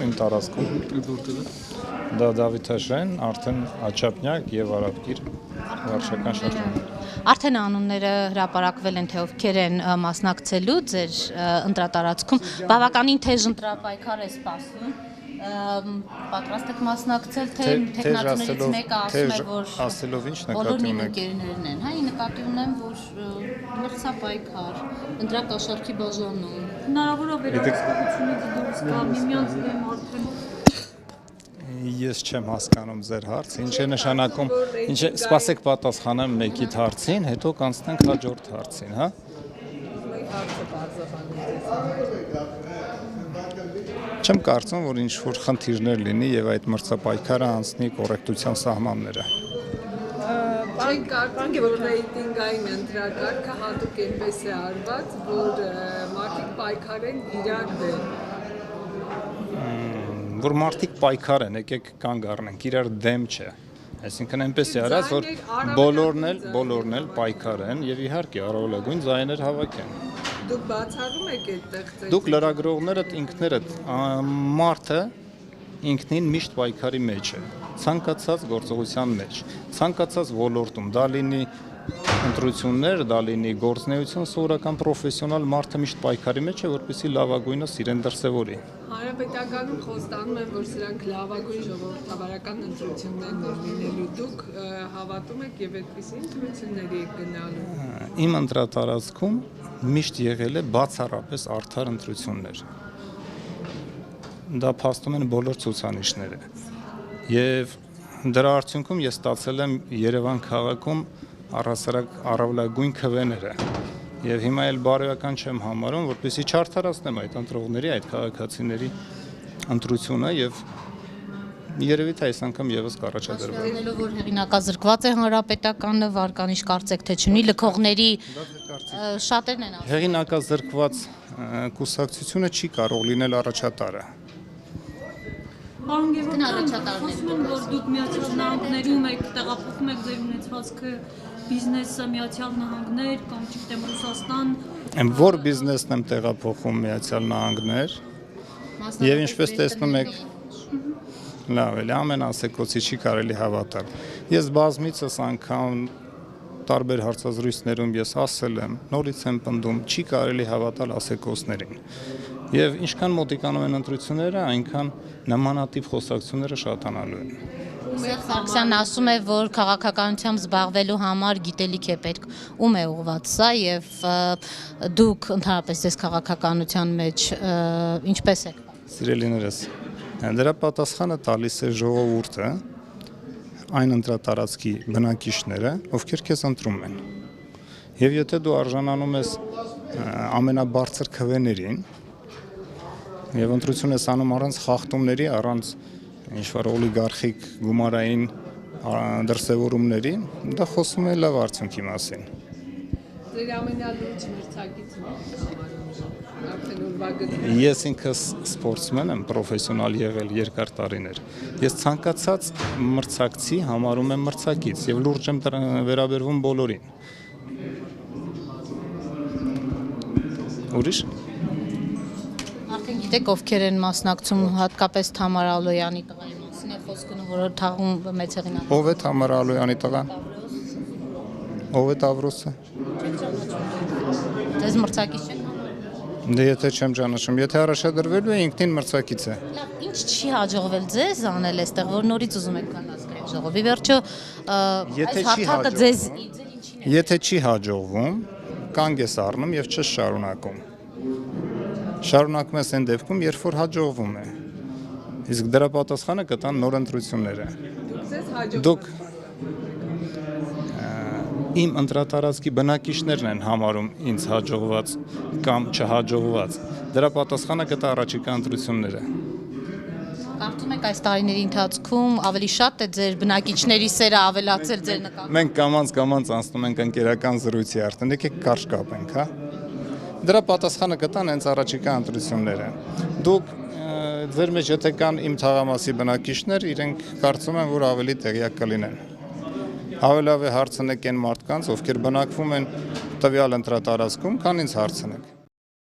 իմ տարածքում։ Դա Դավիթաշեն, արդեն Աչափնյակ եւ Արաբկիր վարչական շրջանում։ Արդեն անունները հրապարակվել են, թե ովքեր են մասնակցելու ձեր ընտրատարածքում։ Բավականին թեժ ընտրապայքար է սպասվում։ Պատրաստ եք մասնակցել, թե տեխնացուներից մեկը ասում է, որ ասելով ինչ բոլոր նկատի իմ ունեք։ ընկերներն են, հա, նկատի ունեմ, որ մրցապայքար, ընտրակաշառքի բաժանում։ Հնարավոր է վերահսկողությունից դուրս գա, միմյանց դեմ արդեն Ես չեմ հասկանում ձեր հարցը, ինչ է նշանակում, սպասեք պատասխանեմ մեկիդ հարցին, հետո կանցնենք հաջորդ հարցին, հա։ Չեմ կարծում, որ ինչ-որ խնդիրներ լինի եւ այդ մրցապայքարը անցնի կոռեկտության սահմանները։ Կարծում եմ, որ ռեյտինգային ընտրակարգը հատուկ այնպես է արված, որ մարդիկ պայքարեն իրար դեմ։ Որ մարդիկ պայքար են, եկեք կանգ առնենք, իրար դեմ չէ։ Այսինքն այնպես է արած, որ բոլորն էլ պայքար են եւ իհարկե առավելագույն ձայներ հավաքեն։ Դուք բացառում եք այդտեղ։ Դուք լրագրողներդ ինքներդ մարդը ինքնին միշտ պայքարի մեջ է, ցանկացած գործողության մեջ, ցանկացած ոլորտում, դա լինի ընտրություններ, դա լինի գործունեություն, սովորական պրոֆեսիոնալ մարդը միշտ պայքարի մեջ է, որպեսզի լավագույնս իրեն դրսևորի։ Հանրապետականում խոստանում են, որ սրանք լավագույն ժողովրդավարական ընտրություններն են լինելու։ Դուք հավատում եք եւ այդպիսի ընտրությունների եք գնալու։ Իմ ընտրատարածքում միշտ եղել է բացառապես արդար ընտրություններ։ Դա փաստում են բոլոր ցուցանիշները։ Եվ դրա արդյունքում ես ստացել եմ Երևան քաղաքում առհասարակ առավելագույն քվեները։ Եվ հիմա էլ բարոյական չեմ համարում, որպեսզի չարդարացնեմ այդ ընտրողների, այդ քաղաքացիների ընտրությունը եւ երևի թե այս անգամ եւս կառաջադրվի։ Դրանով որ հեղինակազրկված է հանրապետականը, վարկանիշ կարծեք թե չունի, լքողների շատերն են ասում։ Հեղինակազրկված կուսակցությունը չի կարող լինել առաջատարը։ Պարոն Գևորգյան, խոսում են, որ դուք Միացյալ Նահանգներում եք, տեղափոխում եք ձեր ունեցվածքը, բիզնեսը Միացյալ Նահանգներ կամ չգիտեմ Ռուսաստան։ Որ բիզնեսն եմ տեղափոխում Միացյալ Նահանգներ, եւ ինչպես տեսնում եք, լավ էլի, ամեն ասեկոցի չի կարելի հավատալ։ Ես բազմիցս անգամ տարբեր հարցազրույցներում ես ասել եմ, նորից եմ պնդում, չի կարելի հավատալ ասեկոսներին։ Եվ ինչքան մոտիկանում են ընտրությունները, այնքան նմանատիպ խոսակցությունները շատանալու են։ Սարգսյանն ասում է, որ քաղաքականությամբ զբաղվելու համար գիտելիք է պետք։ Ում է ուղղված սա եւ դուք ընդհանրապես այս քաղաքականության մեջ ինչպես եք։ Սիրելիներս, դրա պատասխանը տալիս է ժողովուրդը, այն ընտրատարածքի բնակիչները, ովքեր քեզ ընտրում են։ Եվ եթե դու արժանանում ես ամենաբարձր քվեներին, եւ ընտրություն ես անում առանց խախտումների, առանց ինչ-որ օլիգարխիկ գումարային դրսևորումների, դա խոսում է լավ արդյունքի մասին։ Ձեր ամենալուրջ մրցակիցն է։ Ես ինքս սպորտսմեն եմ, պրոֆեսիոնալ եղել երկար տարիներ։ Ես ցանկացած մրցակցի համարում եմ մրցակից եւ լուրջ եմ վերաբերվում բոլորին։ Ուրիշ Արդեն գիտեք ովքեր են մասնակցում, հատկապես Թամար Ալոյանի տղայի մասին է խոսքը, որ թաղում մեծ հեղինակ։ Ով է Թամար Ալոյանի տղան։ Ով է Տավրոսը։ Ձեզ մրցակից չեք։ Դե եթե չեմ ճանաչում, եթե առաջադրվելու է ինքնին մրցակից է։ Լավ, ինչ չի հաջողվել ձեզ անել այստեղ, որ նորից ուզում եք կանգնացնել ժողովի վերջո, այս հարթակը ձեզ ինչին է։ Եթե չի հաջողվում, կանգ ես առնում եւ չես շարունակում։ Շարունակում ես այն դեպքում, երբ որ հաջողվում է։ Իսկ դրա պատասխանը կտան նոր ընտրությունները։ Դուք իմ ընտրատարածքի բնակիչներն են համարում ինձ հաջողված կամ չհաջողված։ Դրա պատասխանը կտա առաջիկա ընտրությունները։ Կարծում եք այս տարիների ընթացքում ավելի շատ է ձեր բնակիչների սերը ավելացել ձեր նկատմամբ։ Մենք կամանց անցնում ենք ընկերական զրույցի արդեն, եկեք կարճ կապենք, հա։ Դրա պատասխանը կտան հենց առաջիկա ընտրությունները։ Դուք ձեր մեջ եթե կան իմ թաղամասի բնակիչներ, իրենք կարծում են, որ ավելի տեղյակ կլինեն։ Ավելի հարցնեք այն մարդկանց, ովքեր բնակվում են տվյալ ընտրատարածքում, քան ինձ հարցնեք։